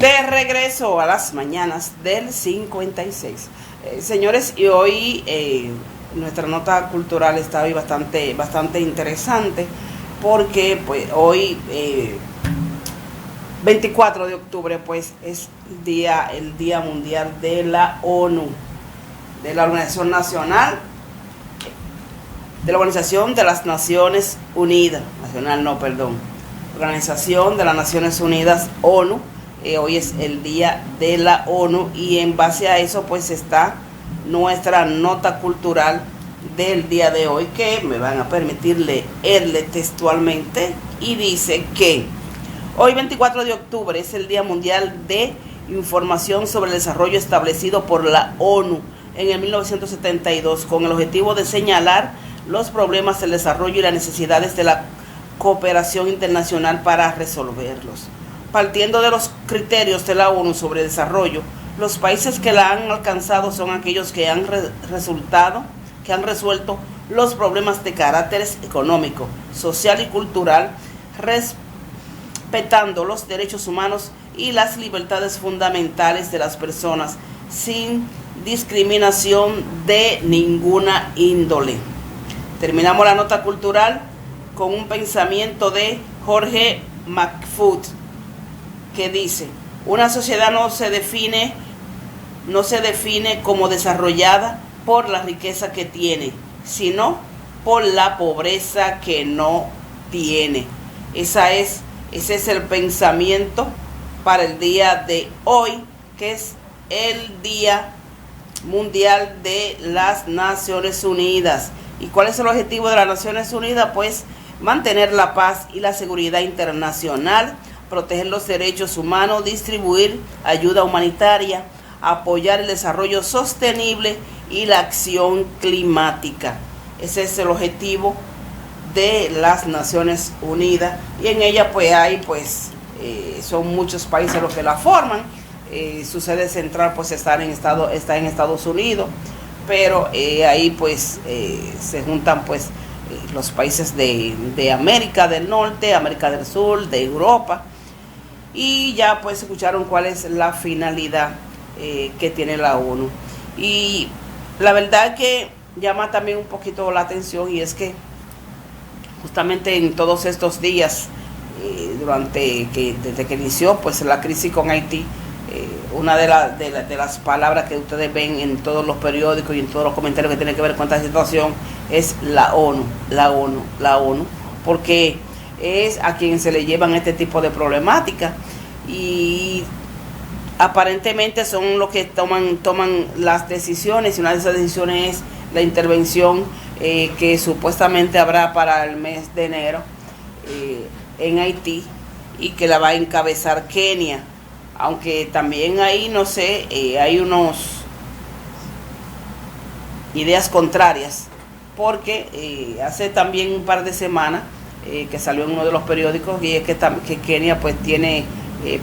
De regreso a las mañanas del 56. Señores, y hoy nuestra nota cultural está hoy bastante interesante, porque pues hoy 24 de octubre pues es el día mundial de la ONU, de la Organización Nacional, de la Organización de las Naciones Unidas, Organización de las Naciones Unidas, ONU. Hoy es el día de la ONU, y en base a eso pues está nuestra nota cultural del día de hoy, que me van a permitir leerle textualmente, y dice que hoy 24 de octubre es el Día Mundial de Información sobre el Desarrollo establecido por la ONU en el 1972, con el objetivo de señalar los problemas del desarrollo y las necesidades de la cooperación internacional para resolverlos. Partiendo de los criterios de la ONU sobre desarrollo, los países que la han alcanzado son aquellos que han resuelto los problemas de carácter económico, social y cultural, respetando los derechos humanos y las libertades fundamentales de las personas, sin discriminación de ninguna índole. Terminamos la nota cultural con un pensamiento de Jorge McFood, que dice: una sociedad no se define como desarrollada por la riqueza que tiene, sino por la pobreza que no tiene. Ese es el pensamiento para el día de hoy, que es el Día Mundial de las Naciones Unidas. ¿Y cuál es el objetivo de las Naciones Unidas? Pues mantener la paz y la seguridad internacional, proteger los derechos humanos, distribuir ayuda humanitaria, apoyar el desarrollo sostenible y la acción climática. Ese es el objetivo de las Naciones Unidas, y en ella pues hay son muchos países los que la forman. Su sede central pues está en Estados Unidos, pero ahí pues se juntan pues los países de América del Norte, América del Sur, de Europa. Y ya pues escucharon cuál es la finalidad que tiene la ONU. Y la verdad que llama también un poquito la atención, y es que justamente en todos estos días, desde que inició pues la crisis con Haití, una de las palabras que ustedes ven en todos los periódicos y en todos los comentarios que tienen que ver con esta situación es la ONU, porque es a quien se le llevan este tipo de problemáticas, y aparentemente son los que toman las decisiones, y una de esas decisiones es la intervención que supuestamente habrá para el mes de enero en Haití, y que la va a encabezar Kenia, aunque también ahí no sé, hay unos ideas contrarias, porque hace también un par de semanas que salió en uno de los periódicos, y es que Kenia pues tiene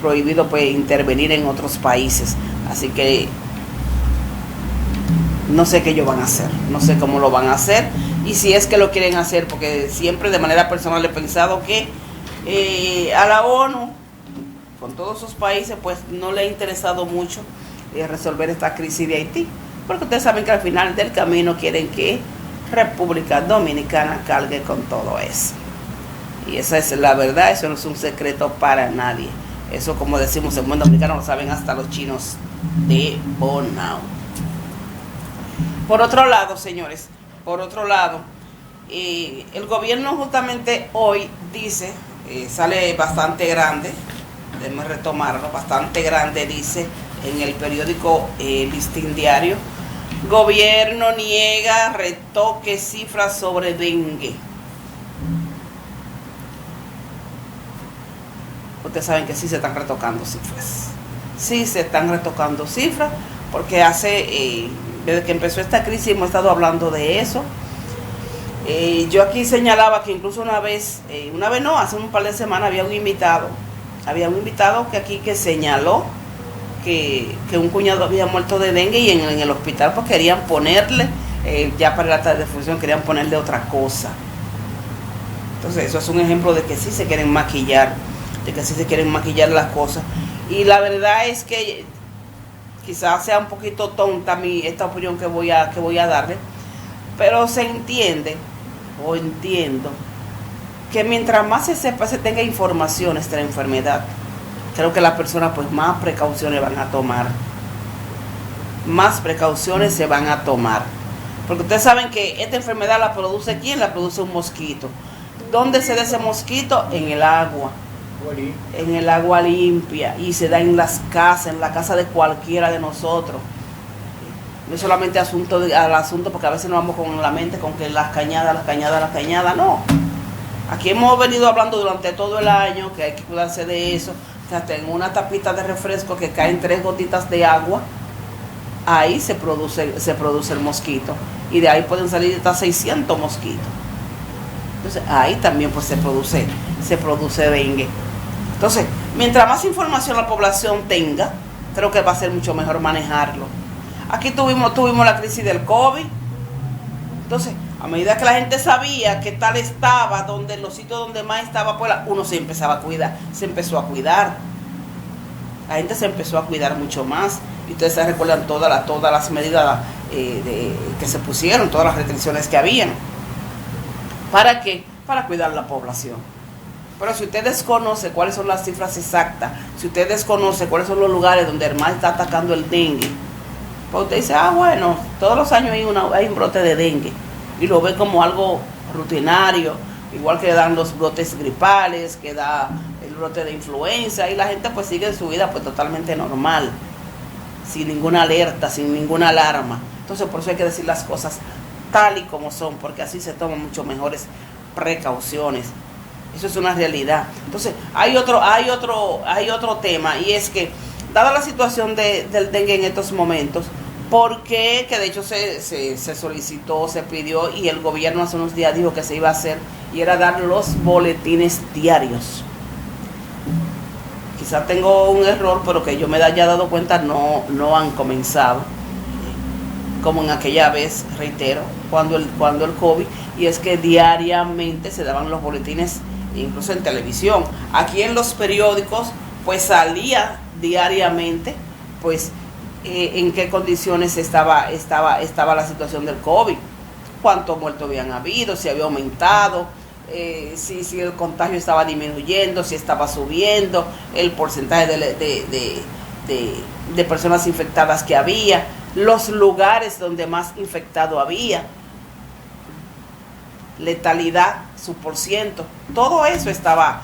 prohibido pues intervenir en otros países. Así que no sé qué ellos van a hacer, no sé cómo lo van a hacer, y si es que lo quieren hacer, porque siempre de manera personal he pensado que a la ONU, con todos sus países, pues no le ha interesado mucho resolver esta crisis de Haití, porque ustedes saben que al final del camino quieren que República Dominicana cargue con todo eso. Y esa es la verdad, eso no es un secreto para nadie. Eso, como decimos en buen dominicano, lo saben hasta los chinos de Bonao. Por otro lado, señores, el gobierno justamente hoy dice, sale bastante grande, déjenme retomarlo, bastante grande, dice en el periódico Listín Diario: gobierno niega retoque cifras sobre dengue. Ustedes saben que sí se están retocando cifras, porque desde que empezó esta crisis hemos estado hablando de eso. Yo aquí señalaba que incluso hace un par de semanas había un invitado que señaló que un cuñado había muerto de dengue, y en el hospital pues querían ponerle, ya para la tarde de función querían ponerle otra cosa. Entonces eso es un ejemplo de que sí se quieren maquillar de que sí se quieren maquillar las cosas. Y la verdad es que quizás sea un poquito tonta esta opinión que voy a darle, pero se entiende, o entiendo, que mientras más se sepa, se tenga información de esta enfermedad, creo que las personas pues más precauciones van a tomar. Más precauciones se van a tomar. Porque ustedes saben que esta enfermedad la produce ¿quién? La produce un mosquito. ¿Dónde se da ese mosquito? En el agua. En el agua limpia. Y se da en las casas, en la casa de cualquiera de nosotros. No es solamente al asunto, porque a veces nos vamos con la mente con que las cañadas, no. Aquí hemos venido hablando durante todo el año que hay que cuidarse de eso. Que hasta en una tapita de refresco que caen 3 gotitas de agua, ahí se produce el mosquito. Y de ahí pueden salir hasta 600 mosquitos. Entonces ahí también pues se produce dengue. Entonces, mientras más información la población tenga, creo que va a ser mucho mejor manejarlo. Aquí tuvimos la crisis del COVID. Entonces, a medida que la gente sabía qué tal estaba, donde los sitios donde más estaba, pues uno se empezaba a cuidar, se empezó a cuidar. La gente se empezó a cuidar mucho más. Y ustedes se recuerdan todas las medidas que se pusieron, todas las restricciones que habían. ¿Para qué? Para cuidar la población. Pero si usted desconoce cuáles son las cifras exactas, si usted desconoce cuáles son los lugares donde más está atacando el dengue, pues usted dice, bueno, todos los años hay un brote de dengue. Y lo ve como algo rutinario, igual que dan los brotes gripales, que da el brote de influenza, y la gente pues sigue su vida pues totalmente normal, sin ninguna alerta, sin ninguna alarma. Entonces por eso hay que decir las cosas tal y como son, porque así se toman mucho mejores precauciones. Eso es una realidad. Entonces hay otro tema, y es que dada la situación del dengue en estos momentos, porque que de hecho se solicitó, se pidió, y el gobierno hace unos días dijo que se iba a hacer, y era dar los boletines diarios. Quizá tengo un error, pero que yo me haya dado cuenta, no han comenzado, como en aquella vez, reitero, cuando el COVID, y es que diariamente se daban los boletines, incluso en televisión. Aquí en los periódicos, pues salía diariamente, pues, en qué condiciones estaba la situación del COVID, cuántos muertos habían habido, si había aumentado, si el contagio estaba disminuyendo, si estaba subiendo, el porcentaje de personas infectadas que había, los lugares donde más infectado había, letalidad, su porciento, todo eso estaba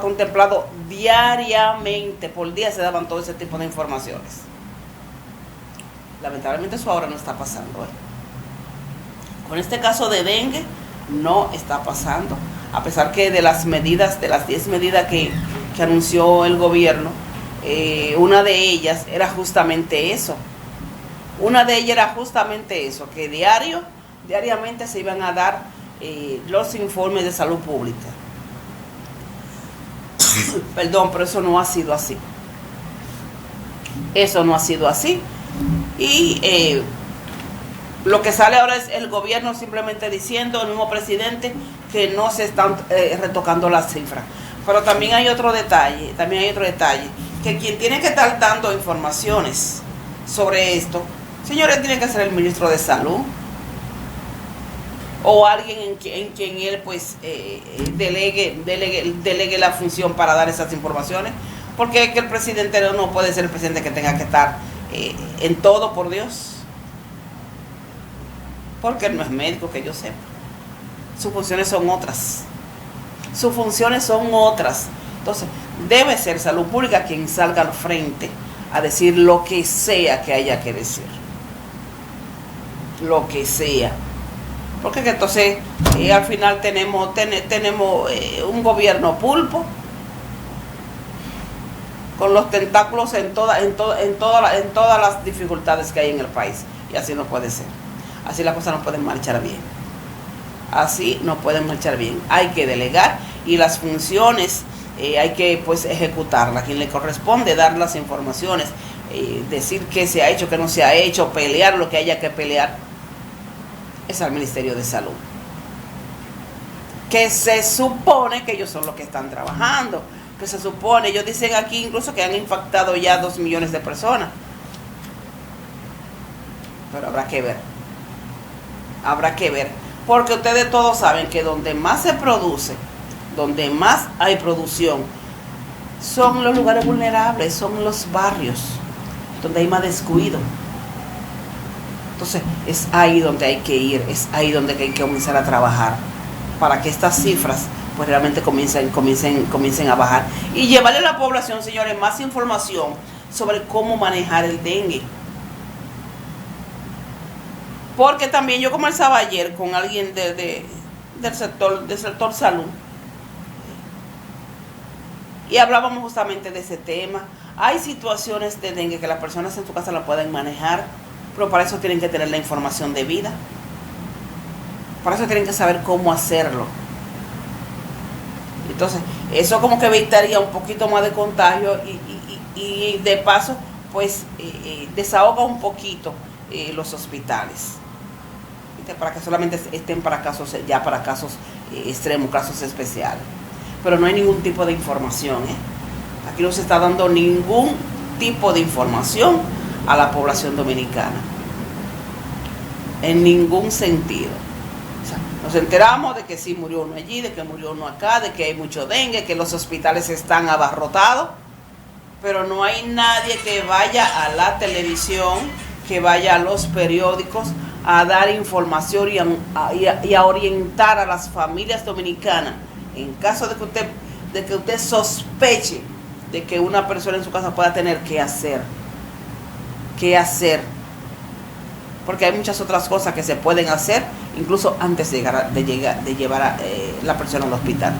contemplado diariamente. Por día se daban todo ese tipo de informaciones. Lamentablemente eso ahora no está pasando. Con este caso de dengue no está pasando, a pesar que de las 10 medidas que anunció el gobierno, una de ellas era justamente eso. Que diariamente se iban a dar los informes de salud pública. Perdón, pero eso no ha sido así. Y lo que sale ahora es el gobierno simplemente diciendo, el mismo presidente, que no se están retocando las cifras. Pero también hay otro detalle, que quien tiene que estar dando informaciones sobre esto, señores, tiene que ser el ministro de Salud, o alguien en quien él pues delegue la función para dar esas informaciones, porque es que el presidente no puede ser el presidente que tenga que estar en todo, por Dios, porque él no es médico, que yo sepa. Sus funciones son otras. Entonces debe ser Salud Pública quien salga al frente a decir lo que sea que haya que decir, lo que sea, porque que entonces al final tenemos un gobierno pulpo con los tentáculos en todas las dificultades que hay en el país, y así no puede ser. Así las cosas no pueden marchar bien. Hay que delegar, y las funciones hay que pues ejecutarlas. A quien le corresponde dar las informaciones, decir qué se ha hecho, qué no se ha hecho, pelear lo que haya que pelear, es al Ministerio de Salud, que se supone que ellos son los que están trabajando. que se supone, ellos dicen aquí incluso que han infectado ya 2 millones de personas. Pero habrá que ver, porque ustedes todos saben que donde más se produce, donde más hay producción, son los lugares vulnerables, son los barrios, donde hay más descuido. Entonces es ahí donde hay que ir, es ahí donde hay que comenzar a trabajar, para que estas cifras pues realmente comiencen a bajar. Y llevarle a la población, señores, más información sobre cómo manejar el dengue. Porque también yo conversaba ayer con alguien del sector salud y hablábamos justamente de ese tema. Hay situaciones de dengue que las personas en su casa la pueden manejar, pero para eso tienen que tener la información debida. Para eso tienen que saber cómo hacerlo. Entonces, eso como que evitaría un poquito más de contagio y de paso, pues, desahoga un poquito los hospitales. Para que solamente estén para casos extremos, casos especiales. Pero no hay ningún tipo de información. Aquí no se está dando ningún tipo de información a la población dominicana. En ningún sentido. O sea, nos enteramos de que sí murió uno allí, de que murió uno acá, de que hay mucho dengue, que los hospitales están abarrotados, pero no hay nadie que vaya a la televisión, que vaya a los periódicos a dar información y a orientar a las familias dominicanas en caso de que usted sospeche de que una persona en su casa pueda tener que hacer. Porque hay muchas otras cosas que se pueden hacer incluso antes de llevar a la persona al hospital.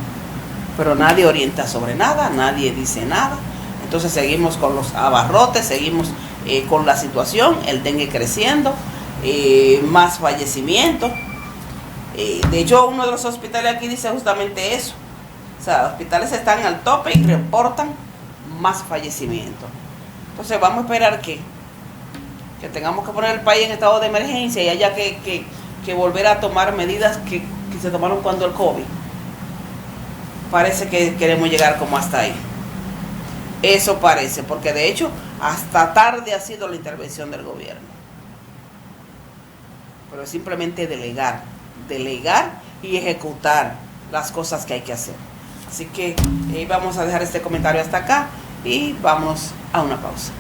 Pero nadie orienta sobre nada, nadie dice nada. Entonces seguimos con los abarrotes, seguimos con la situación, el dengue creciendo. Más fallecimientos. De hecho, uno de los hospitales aquí dice justamente eso. O sea, los hospitales están al tope y reportan más fallecimientos. Entonces vamos a esperar que tengamos que poner el país en estado de emergencia y haya que volver a tomar medidas que se tomaron cuando el COVID. Parece que queremos llegar como hasta ahí. Eso parece, porque de hecho hasta tarde ha sido la intervención del gobierno. Pero es simplemente delegar y ejecutar las cosas que hay que hacer. Así que vamos a dejar este comentario hasta acá y vamos a una pausa.